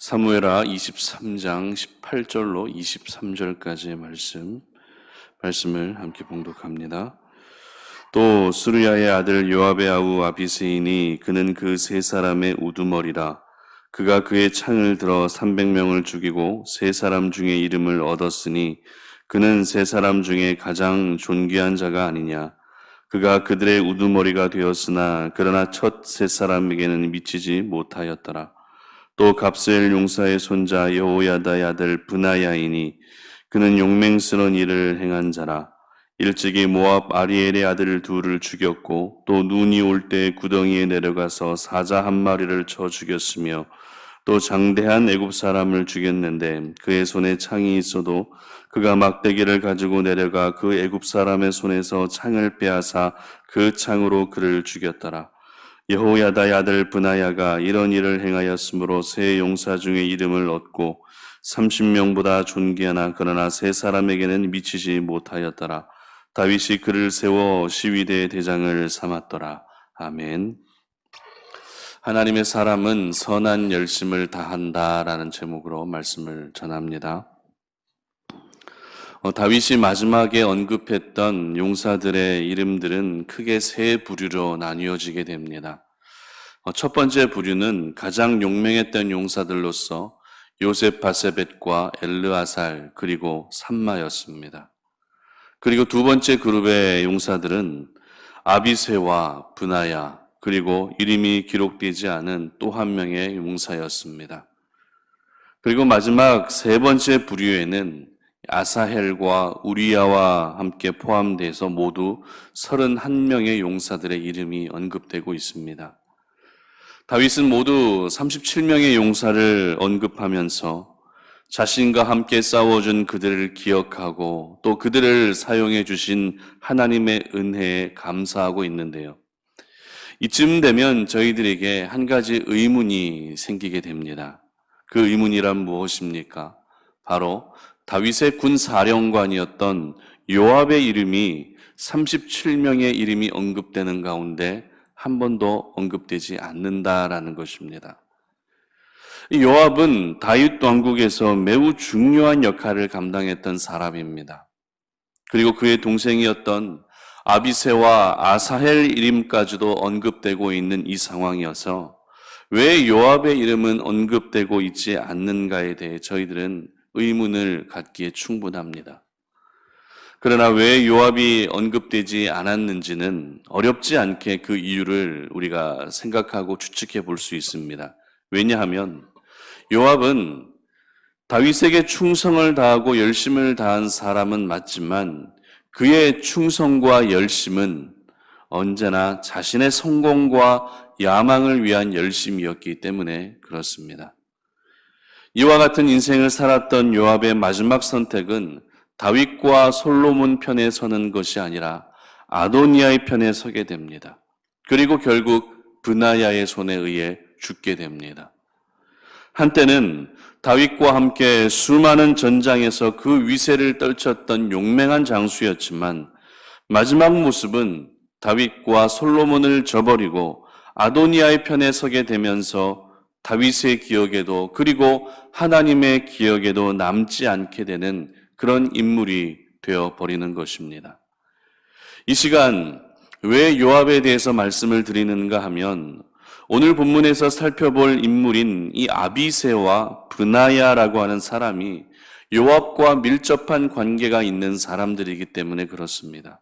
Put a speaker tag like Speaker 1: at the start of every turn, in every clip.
Speaker 1: 사무엘하 23장 18절로 23절까지의 말씀을 함께 봉독합니다. 또 스루야의 아들 요압의 아우 아비세인이 그는 그 세 사람의 우두머리라. 그가 그의 창을 들어 300명을 죽이고 세 사람 중에 이름을 얻었으니 그는 세 사람 중에 가장 존귀한 자가 아니냐. 그가 그들의 우두머리가 되었으나 그러나 첫 세 사람에게는 미치지 못하였더라. 또 갑스엘 용사의 손자 여호야다의 아들 브나야이니 그는 용맹스러운 일을 행한 자라. 일찍이 모압 아리엘의 아들 둘을 죽였고 또 눈이 올 때 구덩이에 내려가서 사자 한 마리를 쳐 죽였으며 또 장대한 애굽 사람을 죽였는데 그의 손에 창이 있어도 그가 막대기를 가지고 내려가 그 애굽 사람의 손에서 창을 빼앗아 그 창으로 그를 죽였더라. 여호야다의 아들 브나야가 이런 일을 행하였으므로 세 용사 중에 이름을 얻고 30명보다 존귀하나 그러나 세 사람에게는 미치지 못하였더라. 다윗이 그를 세워 시위대의 대장을 삼았더라. 아멘. 하나님의 사람은 선한 열심을 다한다라는 제목으로 말씀을 전합니다. 다윗이 마지막에 언급했던 용사들의 이름들은 크게 세 부류로 나뉘어지게 됩니다. 첫 번째 부류는 가장 용맹했던 용사들로서 요셉 바세벳과 엘르아살 그리고 삼마였습니다. 그리고 두 번째 그룹의 용사들은 아비새와 브나야 그리고 이름이 기록되지 않은 또 한 명의 용사였습니다. 그리고 마지막 세 번째 부류에는 아사헬과 우리야와 함께 포함돼서 모두 31명의 용사들의 이름이 언급되고 있습니다. 다윗은 모두 37명의 용사를 언급하면서 자신과 함께 싸워준 그들을 기억하고 또 그들을 사용해 주신 하나님의 은혜에 감사하고 있는데요. 이쯤 되면 저희들에게 한 가지 의문이 생기게 됩니다. 그 의문이란 무엇입니까? 바로 다윗의 군 사령관이었던 요압의 이름이 37명의 이름이 언급되는 가운데 한 번도 언급되지 않는다라는 것입니다. 요압은 다윗 왕국에서 매우 중요한 역할을 감당했던 사람입니다. 그리고 그의 동생이었던 아비새와 아사헬 이름까지도 언급되고 있는 이 상황이어서 왜 요압의 이름은 언급되고 있지 않는가에 대해 저희들은 의문을 갖기에 충분합니다. 그러나 왜 요압이 언급되지 않았는지는 어렵지 않게 그 이유를 우리가 생각하고 추측해 볼 수 있습니다. 왜냐하면 요압은 다윗에게 충성을 다하고 열심을 다한 사람은 맞지만 그의 충성과 열심은 언제나 자신의 성공과 야망을 위한 열심이었기 때문에 그렇습니다. 이와 같은 인생을 살았던 요압의 마지막 선택은 다윗과 솔로몬 편에 서는 것이 아니라 아도니아의 편에 서게 됩니다. 그리고 결국 브나야의 손에 의해 죽게 됩니다. 한때는 다윗과 함께 수많은 전장에서 그 위세를 떨쳤던 용맹한 장수였지만 마지막 모습은 다윗과 솔로몬을 저버리고 아도니아의 편에 서게 되면서 다윗의 기억에도 그리고 하나님의 기억에도 남지 않게 되는 그런 인물이 되어버리는 것입니다. 이 시간 왜 요압에 대해서 말씀을 드리는가 하면 오늘 본문에서 살펴볼 인물인 이 아비새와 브나야라고 하는 사람이 요압과 밀접한 관계가 있는 사람들이기 때문에 그렇습니다.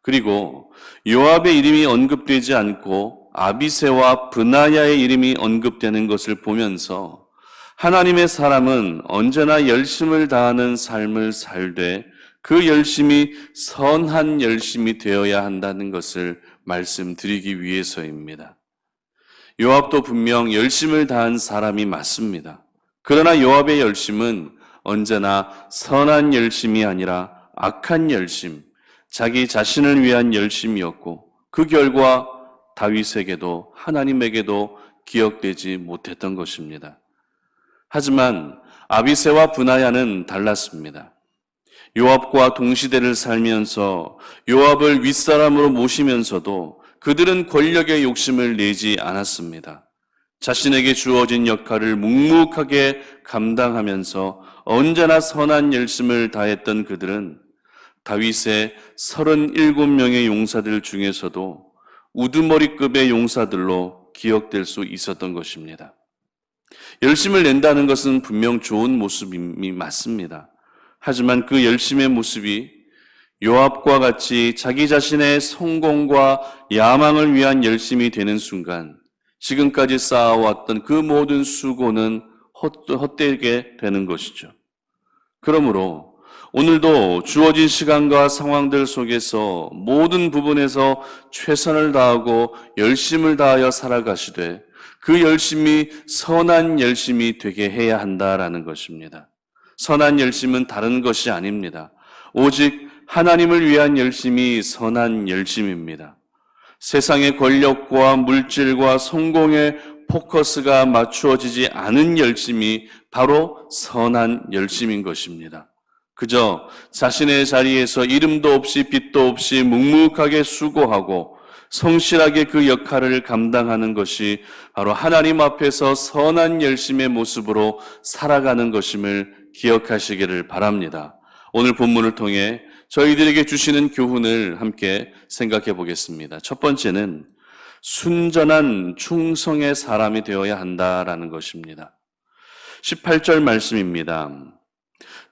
Speaker 1: 그리고 요압의 이름이 언급되지 않고 아비새와 브나야의 이름이 언급되는 것을 보면서 하나님의 사람은 언제나 열심을 다하는 삶을 살되 그 열심이 선한 열심이 되어야 한다는 것을 말씀드리기 위해서입니다. 요압도 분명 열심을 다한 사람이 맞습니다. 그러나 요압의 열심은 언제나 선한 열심이 아니라 악한 열심, 자기 자신을 위한 열심이었고 그 결과 다윗에게도 하나님에게도 기억되지 못했던 것입니다. 하지만 아비새와 브나야는 달랐습니다. 요압과 동시대를 살면서 요압을 윗사람으로 모시면서도 그들은 권력의 욕심을 내지 않았습니다. 자신에게 주어진 역할을 묵묵하게 감당하면서 언제나 선한 열심을 다했던 그들은 다윗의 37명의 용사들 중에서도 우두머리급의 용사들로 기억될 수 있었던 것입니다. 열심을 낸다는 것은 분명 좋은 모습이 맞습니다. 하지만 그 열심의 모습이 요압과 같이 자기 자신의 성공과 야망을 위한 열심이 되는 순간 지금까지 쌓아왔던 그 모든 수고는 헛되게 되는 것이죠. 그러므로 오늘도 주어진 시간과 상황들 속에서 모든 부분에서 최선을 다하고 열심을 다하여 살아가시되 그 열심이 선한 열심이 되게 해야 한다라는 것입니다. 선한 열심은 다른 것이 아닙니다. 오직 하나님을 위한 열심이 선한 열심입니다. 세상의 권력과 물질과 성공에 포커스가 맞추어지지 않은 열심이 바로 선한 열심인 것입니다. 그저 자신의 자리에서 이름도 없이 빛도 없이 묵묵하게 수고하고 성실하게 그 역할을 감당하는 것이 바로 하나님 앞에서 선한 열심의 모습으로 살아가는 것임을 기억하시기를 바랍니다. 오늘 본문을 통해 저희들에게 주시는 교훈을 함께 생각해 보겠습니다. 첫 번째는 순전한 충성의 사람이 되어야 한다라는 것입니다. 18절 말씀입니다.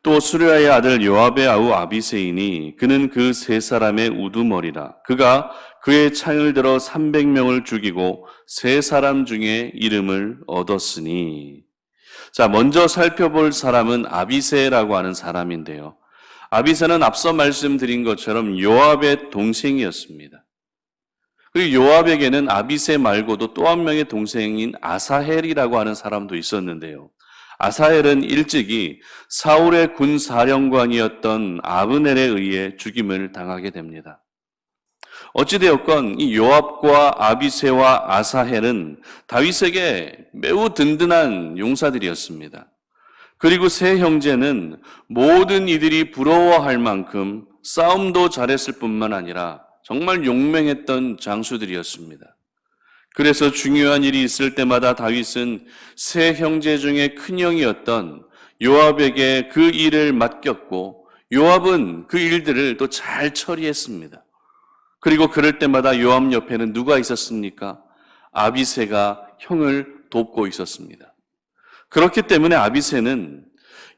Speaker 1: 또 수르야의 아들 요압의 아우 아비새이니 그는 그 세 사람의 우두머리라. 그가 그의 창을 들어 300명을 죽이고 세 사람 중에 이름을 얻었으니. 자, 먼저 살펴볼 사람은 아비새라고 하는 사람인데요. 아비새는 앞서 말씀드린 것처럼 요압의 동생이었습니다. 그리고 요압에게는 아비새 말고도 또 한 명의 동생인 아사헬이라고 하는 사람도 있었는데요. 아사헬은 일찍이 사울의 군사령관이었던 아브넬에 의해 죽임을 당하게 됩니다. 어찌되었건 이 요압과 아비새와 아사헬은 다윗에게 매우 든든한 용사들이었습니다. 그리고 세 형제는 모든 이들이 부러워할 만큼 싸움도 잘했을 뿐만 아니라 정말 용맹했던 장수들이었습니다. 그래서 중요한 일이 있을 때마다 다윗은 세 형제 중에 큰 형이었던 요압에게 그 일을 맡겼고 요압은 그 일들을 또 잘 처리했습니다. 그리고 그럴 때마다 요압 옆에는 누가 있었습니까? 아비새가 형을 돕고 있었습니다. 그렇기 때문에 아비새는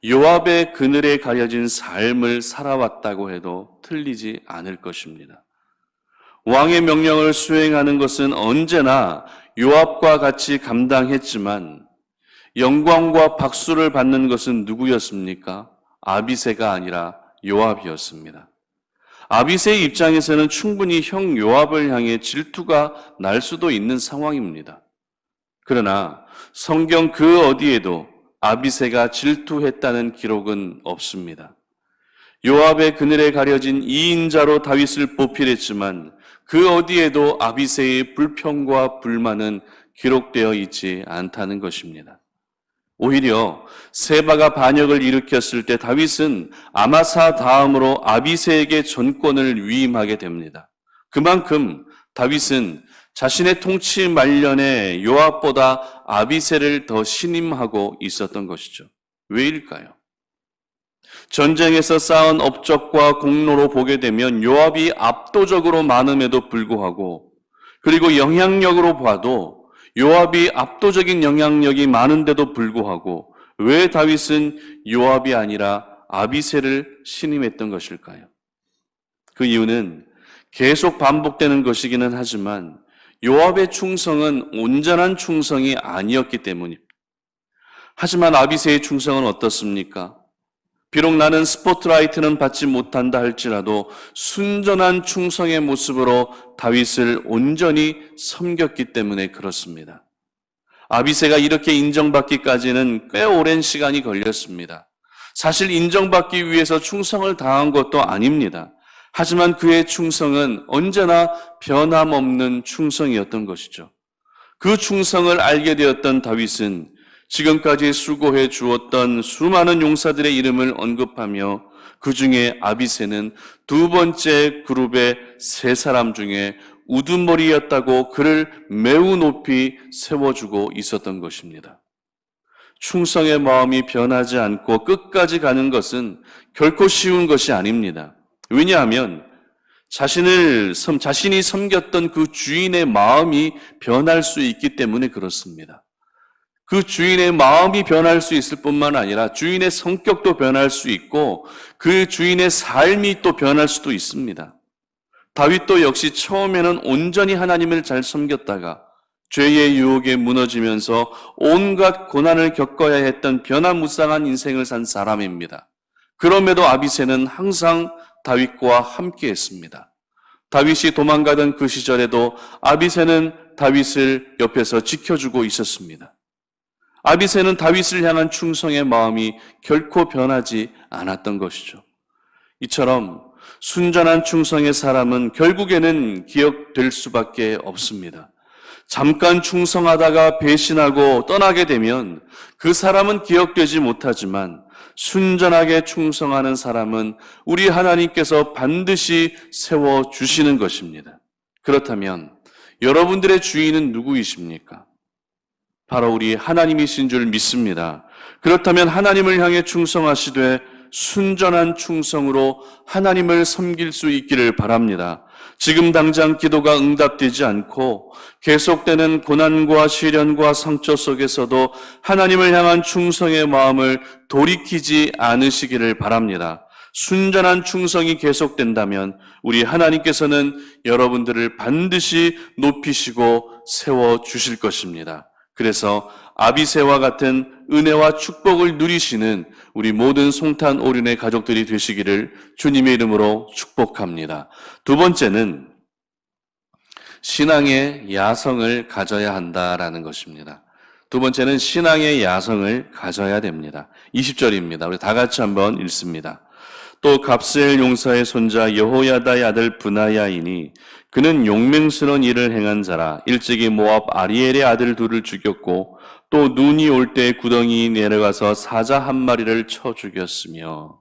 Speaker 1: 요압의 그늘에 가려진 삶을 살아왔다고 해도 틀리지 않을 것입니다. 왕의 명령을 수행하는 것은 언제나 요압과 같이 감당했지만 영광과 박수를 받는 것은 누구였습니까? 아비새가 아니라 요압이었습니다. 아비새의 입장에서는 충분히 형 요압을 향해 질투가 날 수도 있는 상황입니다. 그러나 성경 그 어디에도 아비새가 질투했다는 기록은 없습니다. 요압의 그늘에 가려진 2인자로 다윗을 보필했지만 그 어디에도 아비새의 불평과 불만은 기록되어 있지 않다는 것입니다. 오히려 세바가 반역을 일으켰을 때 다윗은 아마사 다음으로 아비새에게 전권을 위임하게 됩니다. 그만큼 다윗은 자신의 통치 말년에 요압보다 아비새를 더 신임하고 있었던 것이죠. 왜일까요? 전쟁에서 쌓은 업적과 공로로 보게 되면 요압이 압도적으로 많음에도 불구하고 그리고 영향력으로 봐도 요압이 압도적인 영향력이 많은데도 불구하고 왜 다윗은 요압이 아니라 아비새를 신임했던 것일까요? 그 이유는 계속 반복되는 것이기는 하지만 요압의 충성은 온전한 충성이 아니었기 때문입니다. 하지만 아비새의 충성은 어떻습니까? 비록 나는 스포트라이트는 받지 못한다 할지라도 순전한 충성의 모습으로 다윗을 온전히 섬겼기 때문에 그렇습니다. 아비새가 이렇게 인정받기까지는 꽤 오랜 시간이 걸렸습니다. 사실 인정받기 위해서 충성을 다한 것도 아닙니다. 하지만 그의 충성은 언제나 변함없는 충성이었던 것이죠. 그 충성을 알게 되었던 다윗은 지금까지 수고해 주었던 수많은 용사들의 이름을 언급하며 그 중에 아비새는 두 번째 그룹의 세 사람 중에 우두머리였다고 그를 매우 높이 세워주고 있었던 것입니다. 충성의 마음이 변하지 않고 끝까지 가는 것은 결코 쉬운 것이 아닙니다. 왜냐하면 자신이 섬겼던 그 주인의 마음이 변할 수 있기 때문에 그렇습니다. 그 주인의 마음이 변할 수 있을 뿐만 아니라 주인의 성격도 변할 수 있고 그 주인의 삶이 또 변할 수도 있습니다. 다윗도 역시 처음에는 온전히 하나님을 잘 섬겼다가 죄의 유혹에 무너지면서 온갖 고난을 겪어야 했던 변화무쌍한 인생을 산 사람입니다. 그럼에도 아비새는 항상 다윗과 함께 했습니다. 다윗이 도망가던 그 시절에도 아비새는 다윗을 옆에서 지켜주고 있었습니다. 아비새는 다윗을 향한 충성의 마음이 결코 변하지 않았던 것이죠. 이처럼 순전한 충성의 사람은 결국에는 기억될 수밖에 없습니다. 잠깐 충성하다가 배신하고 떠나게 되면 그 사람은 기억되지 못하지만 순전하게 충성하는 사람은 우리 하나님께서 반드시 세워주시는 것입니다. 그렇다면 여러분들의 주인은 누구이십니까? 바로 우리 하나님이신 줄 믿습니다. 그렇다면 하나님을 향해 충성하시되 순전한 충성으로 하나님을 섬길 수 있기를 바랍니다. 지금 당장 기도가 응답되지 않고 계속되는 고난과 시련과 상처 속에서도 하나님을 향한 충성의 마음을 돌이키지 않으시기를 바랍니다. 순전한 충성이 계속된다면 우리 하나님께서는 여러분들을 반드시 높이시고 세워주실 것입니다. 그래서 아비새와 같은 은혜와 축복을 누리시는 우리 모든 송탄 오륜의 가족들이 되시기를 주님의 이름으로 축복합니다. 두 번째는 신앙의 야성을 가져야 한다라는 것입니다. 두 번째는 신앙의 야성을 가져야 됩니다. 20절입니다. 우리 다 같이 한번 읽습니다. 또 갑스엘 용사의 손자 여호야다의 아들 브나야이니 그는 용맹스러운 일을 행한 자라. 일찍이 모압 아리엘의 아들 둘을 죽였고 또 눈이 올 때 구덩이 내려가서 사자 한 마리를 쳐 죽였으며.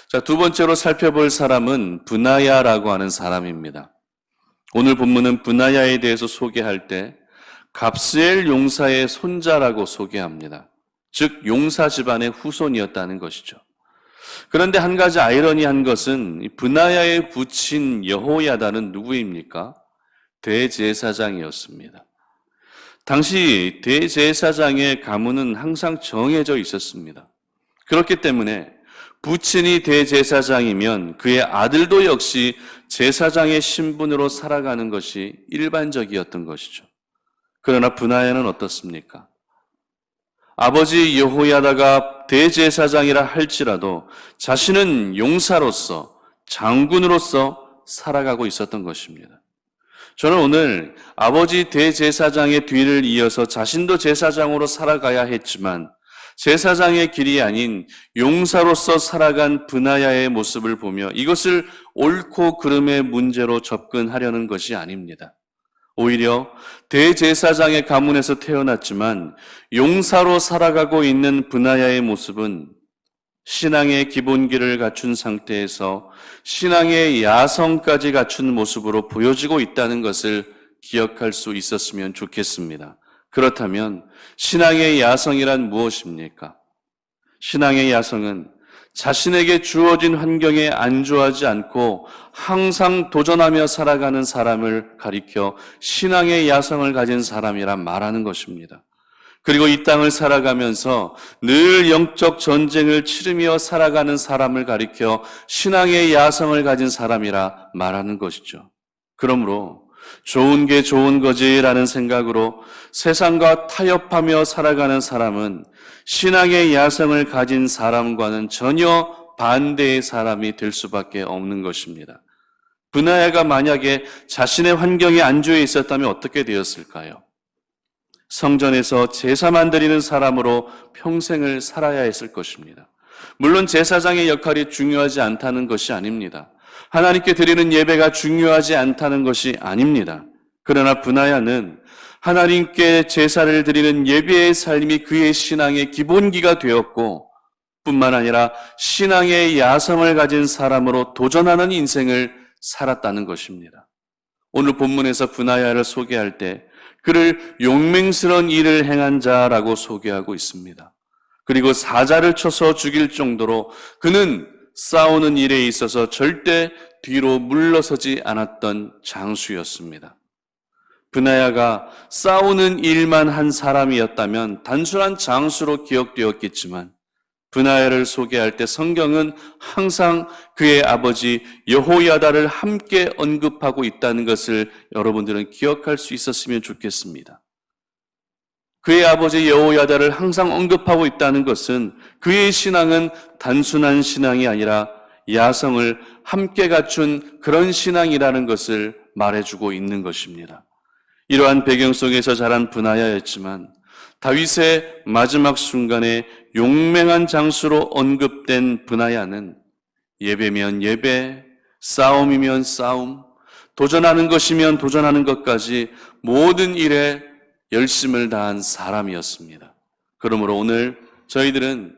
Speaker 1: 자, 두 번째로 살펴볼 사람은 브나야라고 하는 사람입니다. 오늘 본문은 브나야에 대해서 소개할 때 갑스엘 용사의 손자라고 소개합니다. 즉 용사 집안의 후손이었다는 것이죠. 그런데 한 가지 아이러니한 것은 브나야의 부친 여호야다는 누구입니까? 대제사장이었습니다. 당시 대제사장의 가문은 항상 정해져 있었습니다. 그렇기 때문에 부친이 대제사장이면 그의 아들도 역시 제사장의 신분으로 살아가는 것이 일반적이었던 것이죠. 그러나 브나야는 어떻습니까? 아버지 여호야다가 대제사장이라 할지라도 자신은 용사로서 장군으로서 살아가고 있었던 것입니다. 저는 오늘 아버지 대제사장의 뒤를 이어서 자신도 제사장으로 살아가야 했지만 제사장의 길이 아닌 용사로서 살아간 브나야의 모습을 보며 이것을 옳고 그름의 문제로 접근하려는 것이 아닙니다. 오히려 대제사장의 가문에서 태어났지만 용사로 살아가고 있는 브나야의 모습은 신앙의 기본기를 갖춘 상태에서 신앙의 야성까지 갖춘 모습으로 보여지고 있다는 것을 기억할 수 있었으면 좋겠습니다. 그렇다면 신앙의 야성이란 무엇입니까? 신앙의 야성은 자신에게 주어진 환경에 안주하지 않고 항상 도전하며 살아가는 사람을 가리켜 신앙의 야성을 가진 사람이란 말하는 것입니다. 그리고 이 땅을 살아가면서 늘 영적 전쟁을 치르며 살아가는 사람을 가리켜 신앙의 야성을 가진 사람이라 말하는 것이죠. 그러므로 좋은 게 좋은 거지라는 생각으로 세상과 타협하며 살아가는 사람은 신앙의 야성을 가진 사람과는 전혀 반대의 사람이 될 수밖에 없는 것입니다. 브나야가 만약에 자신의 환경에 안주해 있었다면 어떻게 되었을까요? 성전에서 제사만 드리는 사람으로 평생을 살아야 했을 것입니다. 물론 제사장의 역할이 중요하지 않다는 것이 아닙니다. 하나님께 드리는 예배가 중요하지 않다는 것이 아닙니다. 그러나 브나야는 하나님께 제사를 드리는 예배의 삶이 그의 신앙의 기본기가 되었고 뿐만 아니라 신앙의 야성을 가진 사람으로 도전하는 인생을 살았다는 것입니다. 오늘 본문에서 브나야를 소개할 때 그를 용맹스러운 일을 행한 자라고 소개하고 있습니다. 그리고 사자를 쳐서 죽일 정도로 그는 싸우는 일에 있어서 절대 뒤로 물러서지 않았던 장수였습니다. 브나야가 싸우는 일만 한 사람이었다면 단순한 장수로 기억되었겠지만 브나야를 소개할 때 성경은 항상 그의 아버지 여호야다를 함께 언급하고 있다는 것을 여러분들은 기억할 수 있었으면 좋겠습니다. 그의 아버지 여호야다를 항상 언급하고 있다는 것은 그의 신앙은 단순한 신앙이 아니라 야성을 함께 갖춘 그런 신앙이라는 것을 말해주고 있는 것입니다. 이러한 배경 속에서 자란 브나야였지만 다윗의 마지막 순간에 용맹한 장수로 언급된 브나야는 예배면 예배, 싸움이면 싸움, 도전하는 것이면 도전하는 것까지 모든 일에 열심을 다한 사람이었습니다. 그러므로 오늘 저희들은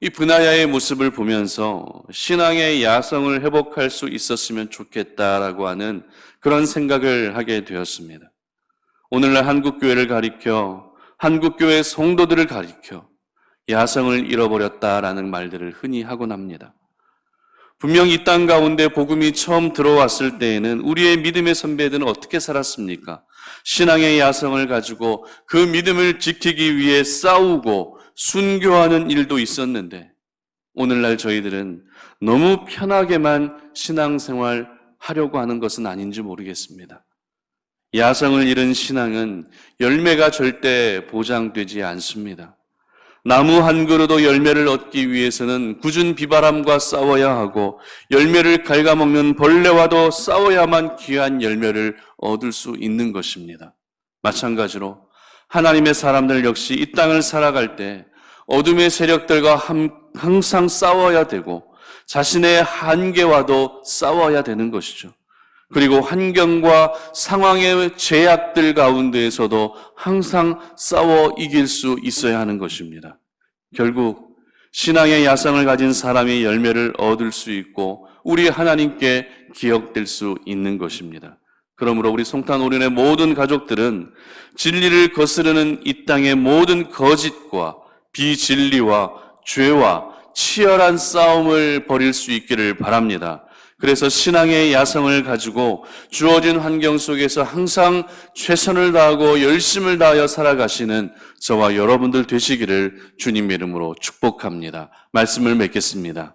Speaker 1: 이 브나야의 모습을 보면서 신앙의 야성을 회복할 수 있었으면 좋겠다라고 하는 그런 생각을 하게 되었습니다. 오늘날 한국교회를 가리켜 한국교회 성도들을 가리켜 야성을 잃어버렸다라는 말들을 흔히 하곤 합니다. 분명 이 땅 가운데 복음이 처음 들어왔을 때에는 우리의 믿음의 선배들은 어떻게 살았습니까? 신앙의 야성을 가지고 그 믿음을 지키기 위해 싸우고 순교하는 일도 있었는데 오늘날 저희들은 너무 편하게만 신앙생활 하려고 하는 것은 아닌지 모르겠습니다. 야성을 잃은 신앙은 열매가 절대 보장되지 않습니다. 나무 한 그루도 열매를 얻기 위해서는 굳은 비바람과 싸워야 하고 열매를 갉아먹는 벌레와도 싸워야만 귀한 열매를 얻을 수 있는 것입니다. 마찬가지로 하나님의 사람들 역시 이 땅을 살아갈 때 어둠의 세력들과 항상 싸워야 되고 자신의 한계와도 싸워야 되는 것이죠. 그리고 환경과 상황의 제약들 가운데에서도 항상 싸워 이길 수 있어야 하는 것입니다. 결국 신앙의 야성을 가진 사람이 열매를 얻을 수 있고 우리 하나님께 기억될 수 있는 것입니다. 그러므로 우리 송탄오륜의 모든 가족들은 진리를 거스르는 이 땅의 모든 거짓과 비진리와 죄와 치열한 싸움을 벌일 수 있기를 바랍니다. 그래서 신앙의 야성을 가지고 주어진 환경 속에서 항상 최선을 다하고 열심을 다하여 살아가시는 저와 여러분들 되시기를 주님의 이름으로 축복합니다. 말씀을 맺겠습니다.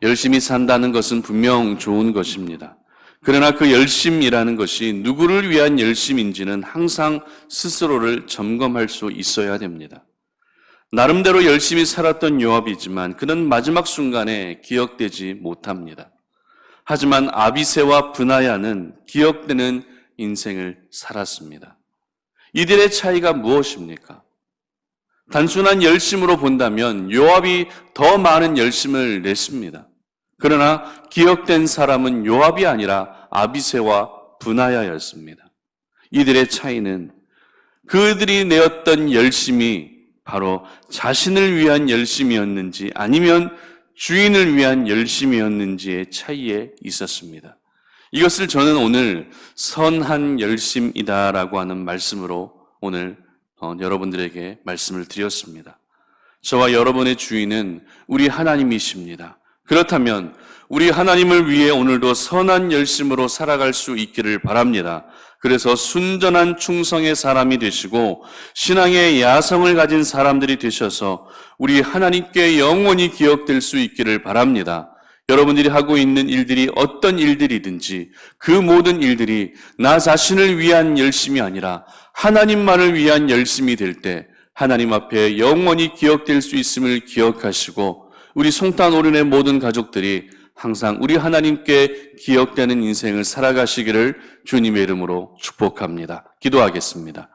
Speaker 1: 열심히 산다는 것은 분명 좋은 것입니다. 그러나 그 열심이라는 것이 누구를 위한 열심인지는 항상 스스로를 점검할 수 있어야 됩니다. 나름대로 열심히 살았던 요압이지만 그는 마지막 순간에 기억되지 못합니다. 하지만 아비새와 브나야는 기억되는 인생을 살았습니다. 이들의 차이가 무엇입니까? 단순한 열심으로 본다면 요압이 더 많은 열심을 냈습니다. 그러나 기억된 사람은 요압이 아니라 아비새와 브나야였습니다. 이들의 차이는 그들이 내었던 열심이 바로 자신을 위한 열심이었는지 아니면 주인을 위한 열심이었는지의 차이에 있었습니다. 이것을 저는 오늘 선한 열심이다라고 하는 말씀으로 오늘 여러분들에게 말씀을 드렸습니다. 저와 여러분의 주인은 우리 하나님이십니다. 그렇다면 우리 하나님을 위해 오늘도 선한 열심으로 살아갈 수 있기를 바랍니다. 그래서 순전한 충성의 사람이 되시고 신앙의 야성을 가진 사람들이 되셔서 우리 하나님께 영원히 기억될 수 있기를 바랍니다. 여러분들이 하고 있는 일들이 어떤 일들이든지 그 모든 일들이 나 자신을 위한 열심이 아니라 하나님만을 위한 열심이 될 때 하나님 앞에 영원히 기억될 수 있음을 기억하시고 우리 송탄오륜의 모든 가족들이 항상 우리 하나님께 기억되는 인생을 살아가시기를 주님의 이름으로 축복합니다. 기도하겠습니다.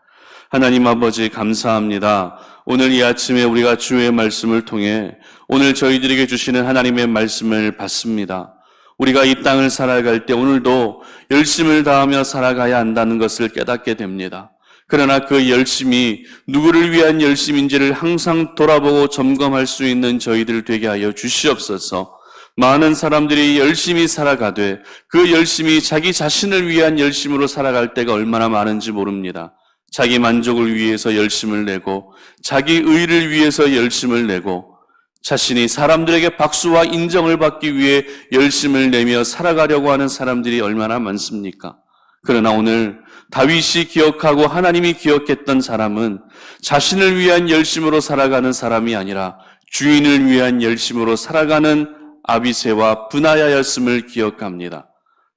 Speaker 1: 하나님 아버지 감사합니다. 오늘 이 아침에 우리가 주의 말씀을 통해 오늘 저희들에게 주시는 하나님의 말씀을 받습니다. 우리가 이 땅을 살아갈 때 오늘도 열심을 다하며 살아가야 한다는 것을 깨닫게 됩니다. 그러나 그 열심이 누구를 위한 열심인지를 항상 돌아보고 점검할 수 있는 저희들 되게 하여 주시옵소서. 많은 사람들이 열심히 살아가되 그 열심이 자기 자신을 위한 열심으로 살아갈 때가 얼마나 많은지 모릅니다. 자기 만족을 위해서 열심을 내고 자기 의를 위해서 열심을 내고 자신이 사람들에게 박수와 인정을 받기 위해 열심을 내며 살아가려고 하는 사람들이 얼마나 많습니까? 그러나 오늘 다윗이 기억하고 하나님이 기억했던 사람은 자신을 위한 열심으로 살아가는 사람이 아니라 주인을 위한 열심으로 살아가는 아비새와 브나야였음을 기억합니다.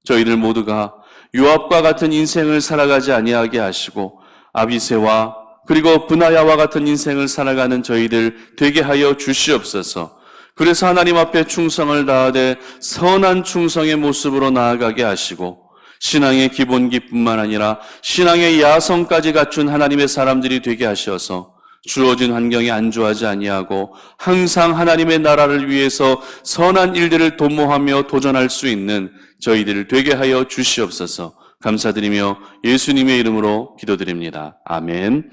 Speaker 1: 저희들 모두가 요압과 같은 인생을 살아가지 아니하게 하시고 아비새와 그리고 브나야와 같은 인생을 살아가는 저희들 되게 하여 주시옵소서. 그래서 하나님 앞에 충성을 다하되 선한 충성의 모습으로 나아가게 하시고 신앙의 기본기뿐만 아니라 신앙의 야성까지 갖춘 하나님의 사람들이 되게 하셔서 주어진 환경에 안주하지 아니하고 항상 하나님의 나라를 위해서 선한 일들을 도모하며 도전할 수 있는 저희들을 되게 하여 주시옵소서. 감사드리며 예수님의 이름으로 기도드립니다. 아멘.